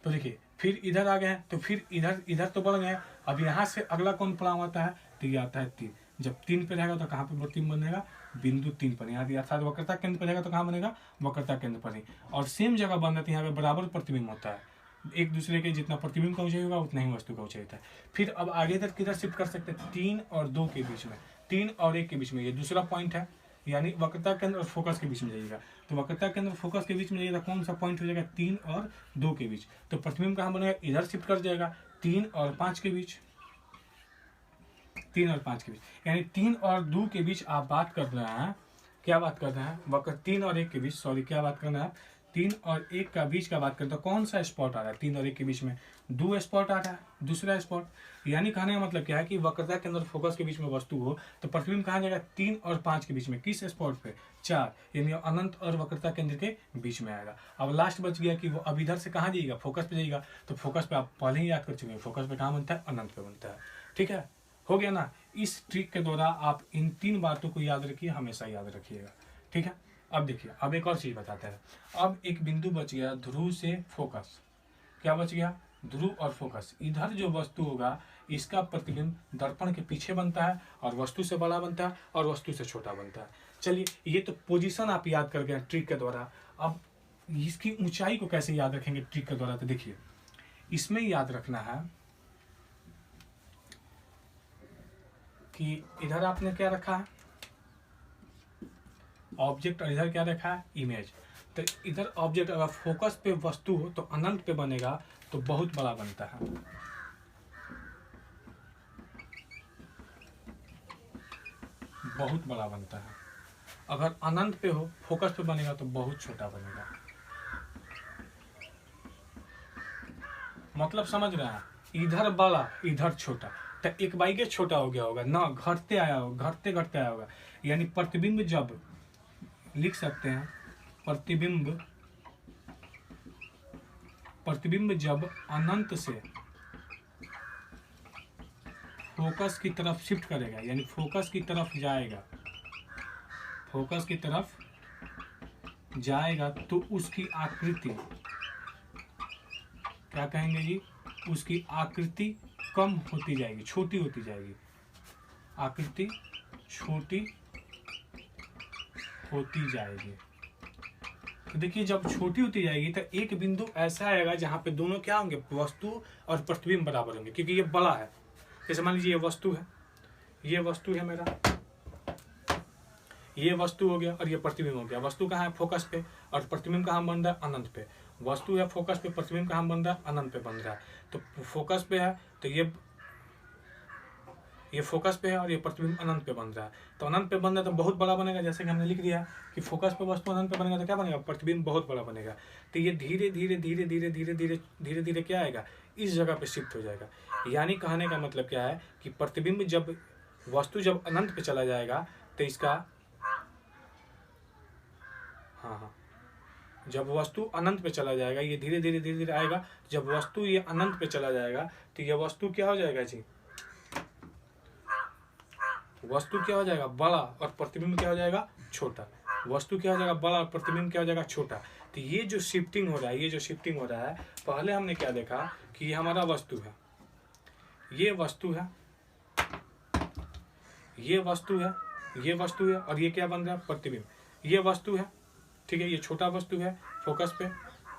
तो देखिए फिर इधर आ गए हैं, तो फिर इधर तो बढ़ गए। अब यहाँ से अगला कौन पड़ाव आता है, तो ये आता है 3। जब 3 पे रहेगा तो कहाँ पे प्रतिबिंब बनेगा, बिंदु 3 पर। यहाँ अर्थात वक्रता केंद्र पर रहेगा तो कहाँ बनेगा, वक्रता केंद्र पर ही। और सेम जगह बन जाती है, यहाँ पे बराबर प्रतिबिंब होता है। एक दूसरे के जितना प्रतिबिंब का ऊंचाई होगा उतना ही वस्तु का ऊंचाई होता है। फिर अब आगे इधर किधर शिफ्ट कर सकते हैं, 3 और 2 के बीच में, 3 और 1 के बीच में। ये दूसरा पॉइंट है, यानी वक्रता केंद्र और फोकस के बीच में जाइएगा। तो वक्रता केंद्र और फोकस के बीच में जाइएगा, कौन सा पॉइंट हो जाएगा, 3 और 2 के बीच। तो प्रतिबिंब कहाँ बनेगा, इधर शिफ्ट कर जाएगा, 3 और 5 के बीच, 3 और 5 के बीच। यानी 3 और 2 के बीच आप बात कर रहे हैं, क्या बात कर रहे हैं, वक्र 3 और 1 के बीच, सॉरी क्या बात कर रहे हैं आप, 3 और 1 का बीच का बात करते हैं। कौन सा स्पॉट आ रहा है, 3 और 1 के बीच में 2 स्पॉट आ रहा है, दूसरा स्पॉट। यानी कहने का मतलब क्या है कि वक्रता के अंदर फोकस के बीच में वस्तु हो तो प्रतिबिंब कहाँ जाएगा, 3 और 5 के बीच में। किस स्पॉट पे, 4, यानी अनंत और वक्रता केंद्र के बीच में आएगा। अब लास्ट बच गया कि वो अब इधर से कहाँ जाइएगा, फोकस पे जाइएगा। तो फोकस पे आप पहले ही याद कर चुके हैं, फोकस पे कहाँ बनता है, अनंत पे बनता है, ठीक है। हो गया ना। इस ट्रिक के द्वारा आप इन 3 बातों को याद रखिए, हमेशा याद रखिएगा, ठीक है। अब देखिए, अब एक और चीज बताते हैं। अब एक बिंदु बच गया ध्रुव से फोकस, क्या बच गया, ध्रुव और फोकस, इधर जो वस्तु होगा इसका प्रतिबिंब दर्पण के पीछे बनता है और वस्तु से बड़ा बनता है और वस्तु से छोटा बनता है। चलिए ये तो पोजीशन आप याद कर गए ट्रिक के द्वारा। अब इसकी ऊंचाई को कैसे याद रखेंगे ट्रिक के द्वारा, तो देखिए इसमें याद रखना है कि इधर आपने क्या रखा है ऑब्जेक्ट और इधर क्या रखा है इमेज। तो इधर ऑब्जेक्ट अगर फोकस पे वस्तु हो तो अनंत पे बनेगा तो बहुत बड़ा बनता है, बहुत बड़ा बनता है। अगर अनंत पे हो फोकस पे बनेगा तो बहुत छोटा बनेगा। मतलब समझ रहे हैं, इधर बड़ा इधर छोटा, तो एक बाइक छोटा हो गया होगा ना, घटते आया होगा, घटते घटते आया होगा। यानी प्रतिबिंब जब लिख सकते हैं, प्रतिबिंब जब अनंत से फोकस की तरफ शिफ्ट करेगा, यानी फोकस की तरफ जाएगा, फोकस की तरफ जाएगा तो उसकी आकृति क्या कहेंगे जी, उसकी आकृति कम होती जाएगी, छोटी होती जाएगी, आकृति छोटी होती जाएगी। तो देखिए जब छोटी होती जाएगी तो एक बिंदु ऐसा आएगा जहां पे दोनों क्या होंगे, वस्तु और प्रतिबिंब बराबर होंगे, क्योंकि ये बड़ा है। जैसे मान लीजिए ये वस्तु है, ये वस्तु है मेरा, ये वस्तु हो गया और ये प्रतिबिंब हो गया। वस्तु कहाँ है फोकस पे और प्रतिबिंब कहाँ बन रहा है अनंत पे। वस्तु है फोकस पे, प्रतिबिंब कहाँ बन रहा है अनंत पे बन रहा है। तो फोकस पे है तो ये फोकस पे है और ये प्रतिबिंब अनंत पे बन रहा है। तो अनंत पे बन रहा है तो बहुत बड़ा बनेगा, जैसे कि हमने लिख दिया कि फोकस पे वस्तु अनंत पे बनेगा तो क्या बनेगा, प्रतिबिंब बहुत बड़ा बनेगा। तो ये धीरे धीरे धीरे धीरे धीरे धीरे धीरे धीरे क्या आएगा, इस जगह पे शिफ्ट हो जाएगा। यानी कहने का मतलब क्या है कि प्रतिबिंब जब वस्तु जब अनंत पे चला जाएगा तो इसका जब वस्तु अनंत पे चला जाएगा, ये धीरे धीरे धीरे धीरे आएगा। जब वस्तु ये अनंत पे चला जाएगा तो ये वस्तु क्या हो जाएगा जी, वस्तु क्या हो जाएगा बड़ा और प्रतिबिंब क्या हो जाएगा छोटा। वस्तु क्या हो जाएगा बड़ा और प्रतिबिंब क्या हो जाएगा छोटा। तो ये जो शिफ्टिंग हो रहा है, ये जो शिफ्टिंग हो रहा है, पहले हमने क्या देखा कि ये हमारा वस्तु है, ये वस्तु है, ये वस्तु है, ये वस्तु है और ये क्या बन रहा है प्रतिबिंब। ये वस्तु है, ठीक है, ये छोटा वस्तु है फोकस पे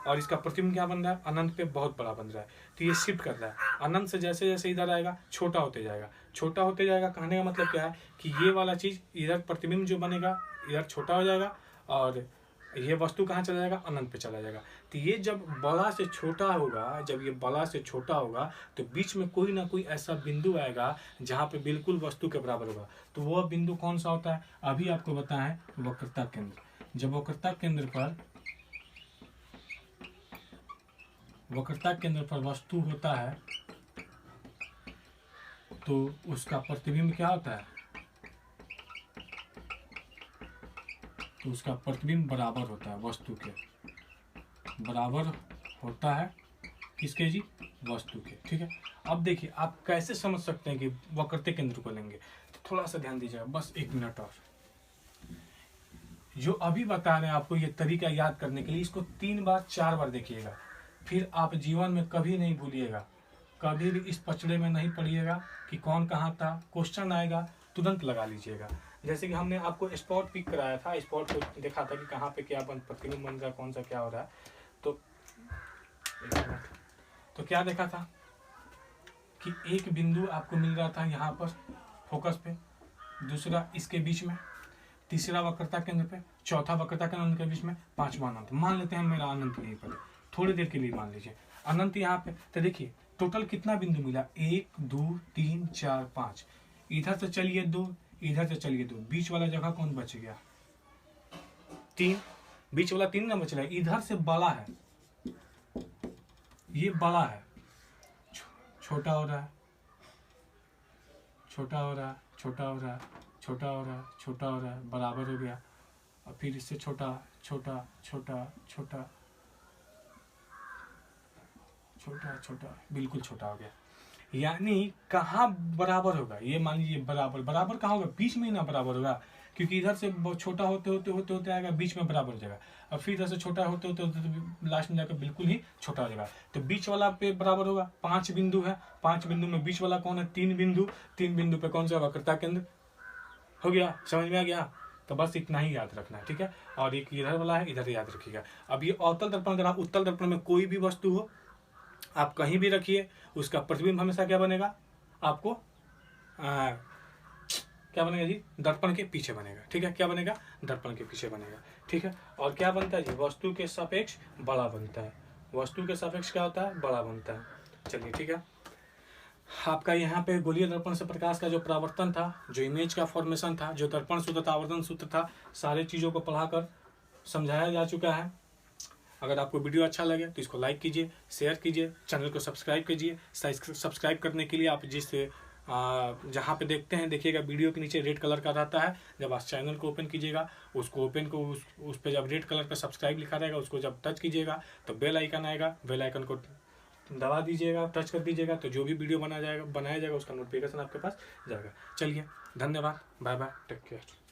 और इसका प्रतिबिंब क्या बन रहा है अनंत पे बहुत बड़ा बन रहा है। तो ये शिफ्ट कर रहा है, अनंत से जैसे जैसे इधर आएगा छोटा होते जाएगा, छोटा होते जाएगा। कहने का मतलब क्या है कि ये वाला चीज इधर प्रतिबिंब जो बनेगा इधर छोटा हो जाएगा और ये वस्तु कहाँ चला जाएगा अनंत पे चला जाएगा। तो ये जब बड़ा से छोटा होगा, जब ये बड़ा से छोटा होगा तो बीच में कोई ना कोई ऐसा बिंदु आएगा जहाँ पे बिल्कुल वस्तु के बराबर होगा। तो वह बिंदु कौन सा होता है, अभी आपको बताएं वक्रता केंद्र। जब वक्रता केंद्र पर वस्तु होता है तो उसका प्रतिबिंब क्या होता है, तो उसका प्रतिबिंब बराबर होता है, वस्तु के बराबर होता है, किसके जी, वस्तु के। ठीक है, अब देखिए आप कैसे समझ सकते हैं कि वक्रता केंद्र को लेंगे, तो थोड़ा सा ध्यान दीजिएगा, बस 1 मिनट और। जो अभी बता रहे हैं आपको ये तरीका याद करने के लिए, इसको 3 बार 4 बार देखिएगा, फिर आप जीवन में कभी नहीं भूलिएगा, कभी भी इस पचड़े में नहीं पड़िएगा कि कौन कहाँ था। क्वेश्चन आएगा तुरंत लगा लीजिएगा। जैसे कि हमने आपको स्पॉट पिक कराया था, स्पॉट को देखा था कि कहाँ पे क्या प्रतिबिंब बन रहा है, कौन सा क्या हो रहा है। तो क्या देखा था कि एक बिंदु आपको मिल रहा था यहाँ पर फोकस पे, दूसरा इसके बीच में, तीसरा वक्रता केंद्र पे, चौथा वक्रता केंद्र के बीच में, पांचवा अनंत। मान लेते हैं मेरा अनंत यहीं पर, थोड़ी देर के लिए मान लीजिए अनंत यहाँ पे। तो देखिए टोटल कितना बिंदु मिला, 1 2 3 4 5। इधर से चलिए 2, इधर से चलिए 2, बीच वाला जगह कौन बच गया, 3, बीच वाला 3 ना बच रहा है। इधर से बड़ा है, ये बड़ा है, छोटा हो रहा है, छोटा हो रहा है, छोटा हो रहा है, छोटा हो रहा है, छोटा हो रहा है, बराबर हो गया। और फिर इससे छोटा छोटा छोटा छोटा छोटा छोटा, बिल्कुल छोटा हो गया। यानी कहाँ बराबर होगा, ये मान लीजिए बराबर, बराबर कहाँ होगा, बीच में ही ना बराबर होगा, क्योंकि इधर से बहुत छोटा होते आएगा, बीच में बराबर हो जाएगा, और फिर इधर से छोटा होते तो लास्ट में जाकर बिल्कुल ही छोटा हो जाएगा। तो बीच वाला पे बराबर होगा, 5 बिंदु है, 5 बिंदु में बीच वाला कौन है, 3 बिंदु, 3 बिंदु पे कौन सा वक्रता केंद्र हो गया, समझ में आ गया। तो बस इतना ही याद रखना है, ठीक है। और एक इधर वाला है, इधर याद रखिएगा। अब ये अवतल दर्पण, अगर आप उत्तल दर्पण में कोई भी वस्तु हो आप कहीं भी रखिए, उसका प्रतिबिंब हमेशा क्या बनेगा, आपको क्या बनेगा जी, दर्पण के पीछे बनेगा, ठीक है। क्या बनेगा, दर्पण के पीछे बनेगा, ठीक है। और क्या बनता है जी, वस्तु के सापेक्ष बड़ा बनता है, वस्तु के सापेक्ष क्या होता है, बड़ा बनता है। चलिए ठीक है। आपका यहाँ पे गोलीय दर्पण से प्रकाश का जो परावर्तन था, जो इमेज का फॉर्मेशन था, जो दर्पण सूत्र था, आवर्धन सूत्र था, सारे चीज़ों को पढ़ाकर समझाया जा चुका है। अगर आपको वीडियो अच्छा लगे तो इसको लाइक कीजिए, शेयर कीजिए, चैनल को सब्सक्राइब कीजिए। सब्सक्राइब करने के लिए आप जहाँ पे देखते हैं, देखिएगा वीडियो के नीचे रेड कलर का रहता है, जब आप चैनल को ओपन कीजिएगा, उसको ओपन को उस पर जब रेड कलर का सब्सक्राइब लिखा रहेगा उसको जब टच कीजिएगा तो बेल आइकन आएगा, बेल आइकन को दबा दीजिएगा, टच कर दीजिएगा, तो जो भी वीडियो बनाया जाएगा उसका नोटिफिकेशन आपके पास जाएगा। चलिए धन्यवाद, बाय बाय, टेक केयर।